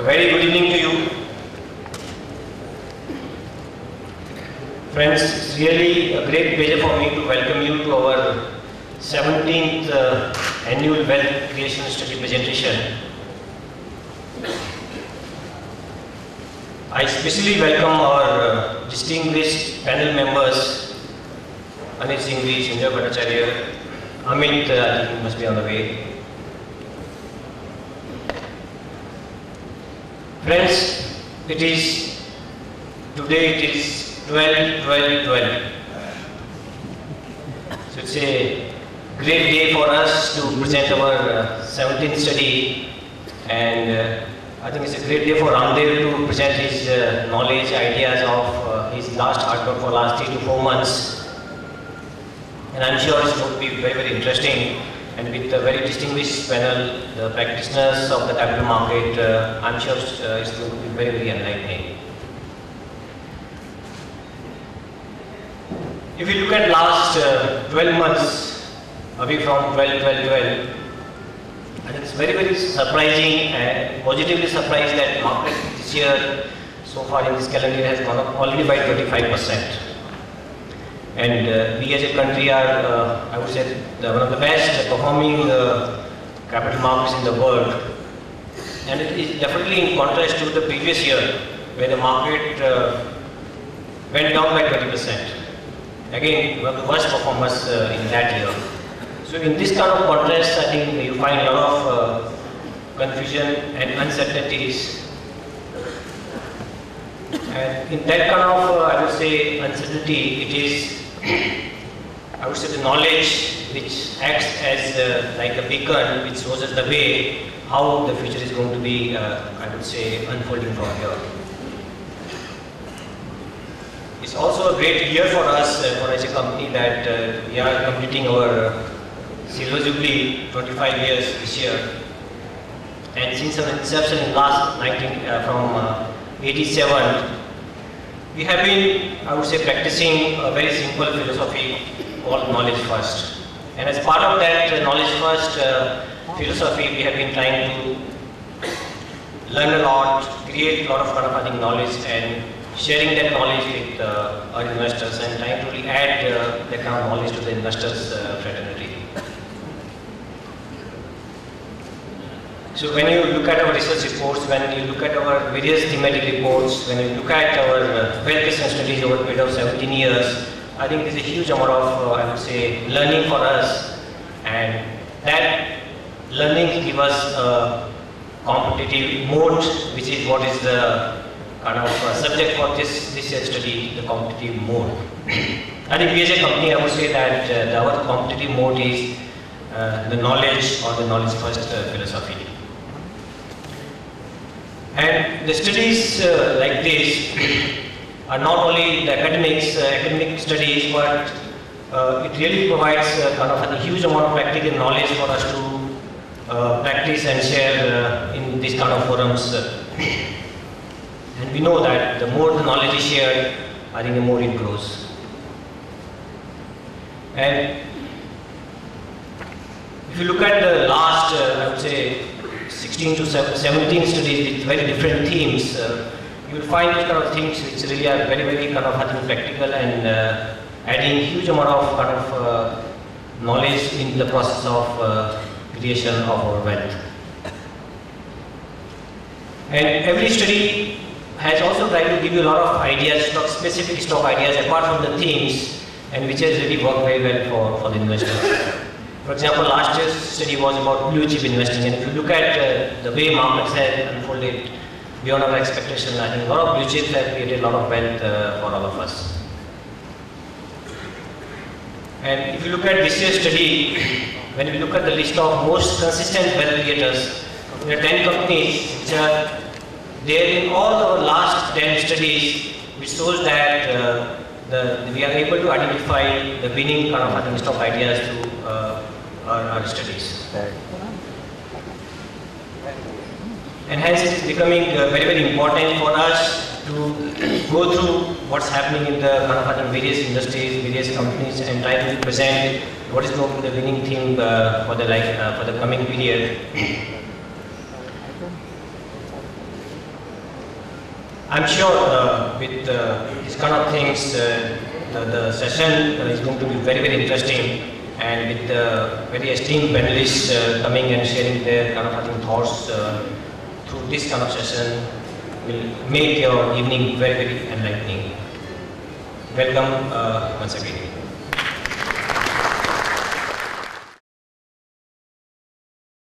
A very good evening to you. Friends, it's really a great pleasure for me to welcome you to our 17th annual Wealth Creation Study presentation. I especially welcome our distinguished panel members, Anil Singhvi, Sanjay Bhattacharya, Amit, I think he must be on the way. Friends, today it is 12-12-12. So it's a great day for us to present our 17th study, and I think it's a great day for Ramdev to present his knowledge, ideas of his last hard work for last 3 to 4 months. And I'm sure it's going to be very, very interesting. And with a very distinguished panel, the practitioners of the capital market, I'm sure it's going to be very, very enlightening. If you look at last 12 months, away from 12-12-12, I think it's very, very surprising and positively surprised that market this year, so far in this calendar year, has gone up already by 25%. And we as a country are, I would say, one of the best performing capital markets in the world. And it is definitely in contrast to the previous year, where the market went down by 20%. Again, one of the worst performers in that year. So in this kind of contrast, I think you find a lot of confusion and uncertainties. And in that kind of, I would say, uncertainty, it is, I would say, the knowledge which acts as like a beacon which shows us the way how the future is going to be, I would say, unfolding from here. It's also a great year for us, for as a company, that we are completing our Silver Jubilee, 25 years this year. And since our inception in last from 87, we have been, I would say, practicing a very simple philosophy called knowledge first. And as part of that knowledge first philosophy, we have been trying to learn a lot, create a lot of I think, knowledge, and sharing that knowledge with our investors and trying to really add that kind of knowledge to the investors' fraternity. So when you look at our research reports, when you look at our various thematic reports, when you look at our wealth creation studies over a period of 17 years, I think there's a huge amount of, I would say, learning for us, and that learning gives us a competitive mode, which is what is the kind of subject for this year's study, the competitive mode. I think we as a company, I would say that our competitive mode is the knowledge or the knowledge first philosophy. And the studies like this are not only the academic studies, but it really provides kind of a huge amount of practical knowledge for us to practice and share in these kind of forums. And we know that the more the knowledge is shared, I think the more it grows. And if you look at the last, I would say, 16 to 17 studies with very different themes, you will find these kind of things which really are very, very kind of, I think, practical and adding huge amount of kind of knowledge in the process of creation of our wealth. And every study has also tried to give you a lot of ideas, specific stock ideas apart from the themes, and which has really worked very well for the investors. For example, last year's study was about blue chip investing, and if you look at the way markets have unfolded beyond our expectation, I think a lot of blue chips have created a lot of wealth for all of us. And if you look at this year's study, when we look at the list of most consistent wealth creators, there are 10 companies which are there in all our last 10 studies, which shows that we are able to identify the winning kind of, I think, stock ideas through our studies. And hence it is becoming very, very important for us to go through what's happening in the kind of, I think, various industries, various companies, and try to present what is going to be the winning theme for the coming period. I'm sure with these kind of things, the session is going to be very, very interesting, and with very esteemed panelists coming and sharing their kind of, I think, thoughts through this kind of session will make your evening very, very enlightening. Welcome once again.